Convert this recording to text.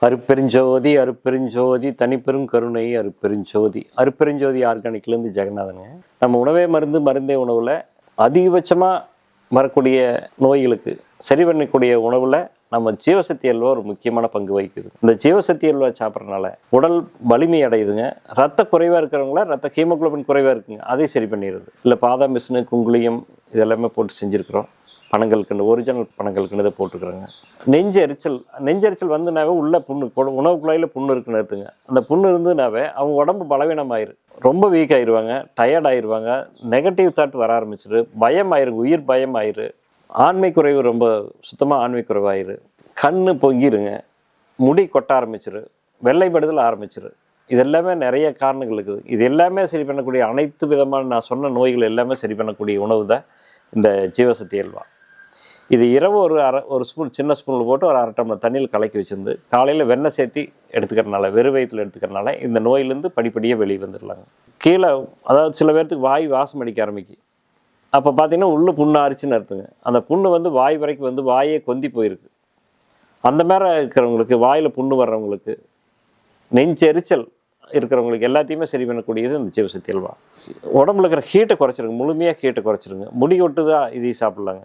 அருட்பெருஞ்சோதி அருட்பெருஞ்சோதி தனிப்பெரும் கருணை அருட்பெருஞ்சோதி. அருட்பெருஞ்சோதி ஆர்கானிக்லேருந்து ஜெகநாதனுங்க. நம்ம உணவே மருந்து, மருந்தே உணவில் அதிகபட்சமாக வரக்கூடிய நோய்களுக்கு சரி பண்ணக்கூடிய உணவில் நம்ம ஜீவசக்தி அல்வா ஒரு முக்கியமான பங்கு வகிக்குது. இந்த ஜீவசக்தி அல்வா சாப்பிட்றதுனால உடல் வலிமை அடையுதுங்க. ரத்த குறைவாக இருக்கிறவங்கள ரத்த ஹீமோகுளோபின் குறைவாக இருக்குங்க, அதை சரி பண்ணிடுது. இல்லை பாதாம் பிசினு, குங்குளியம் இதெல்லாமே போட்டு செஞ்சுருக்கிறோம். பனங்கல்கண்டு, ஒரிஜினல் பனங்கல்கண்டு இதை போட்டுக்கிறோங்க. நெஞ்செரிச்சல் வந்துனாவே உள்ள புண்ணு, உணவு குழாயில் புண்ணு இருக்குன்னு எடுத்துங்க. அந்த புண்ணு இருந்துனாவே அவங்க உடம்பு பலவீனமாயிரு, ரொம்ப வீக் ஆயிடுவாங்க, டயர்ட் ஆயிடுவாங்க, நெகட்டிவ் தாட் வர ஆரம்பிச்சிரு, பயம் ஆயிருங்க, உயிர் பயம் ஆயிரு, ஆண்மை குறைவு, ரொம்ப சுத்தமாக ஆண்மை குறைவாயிரு, கண்ணு பொங்கிருங்க, முடி கொட்ட ஆரம்பிச்சிரு, வெள்ளைப்படுதல் ஆரம்பிச்சிரு. இது எல்லாமே நிறைய காரணங்கள் இருக்குது. இது எல்லாமே சரி பண்ணக்கூடிய அனைத்து விதமான நான் சொன்ன நோய்கள் எல்லாமே சரி பண்ணக்கூடிய உணவு தான் இந்த ஜீவசக்தி அல்வா. இது இரவு ஒரு ஸ்பூன், சின்ன ஸ்பூனில் போட்டு ஒரு 1/2 டம்ளர் தண்ணியில் கலக்கி வச்சுருந்து காலையில் வெண்ணெய் சேர்த்தி எடுத்துக்கிறனால, வெறும் வயிற்றில் எடுத்துக்கிறனால இந்த நோயிலேருந்து படிப்படியாக வெளியே வந்துடலாங்க. கீழே அதாவது சில பேர்த்துக்கு வாய் வாசம் அடிக்க ஆரம்பிக்கும். அப்போ பார்த்தீங்கன்னா உள்ளே புண்ணு ஆரிச்சுன்னு அர்த்தங்க. அந்த புண்ணு வாய் வரைக்கும் வாயே கொந்தி போயிருக்கு. அந்த மாதிரி இருக்கிறவங்களுக்கு, வாயில் புண்ணு வர்றவங்களுக்கு, நெஞ்செரிச்சல் இருக்கிறவங்களுக்கு எல்லாத்தையுமே சரி பண்ணக்கூடியது இந்த ஜீவசக்தி அல்வா. உடம்புல இருக்கிற ஹீட்டை குறைச்சிருங்க, முழுமையாக ஹீட்டை குறைச்சிருங்க. முடி கொட்டுதா, இதையும் சாப்பிட்லாங்க.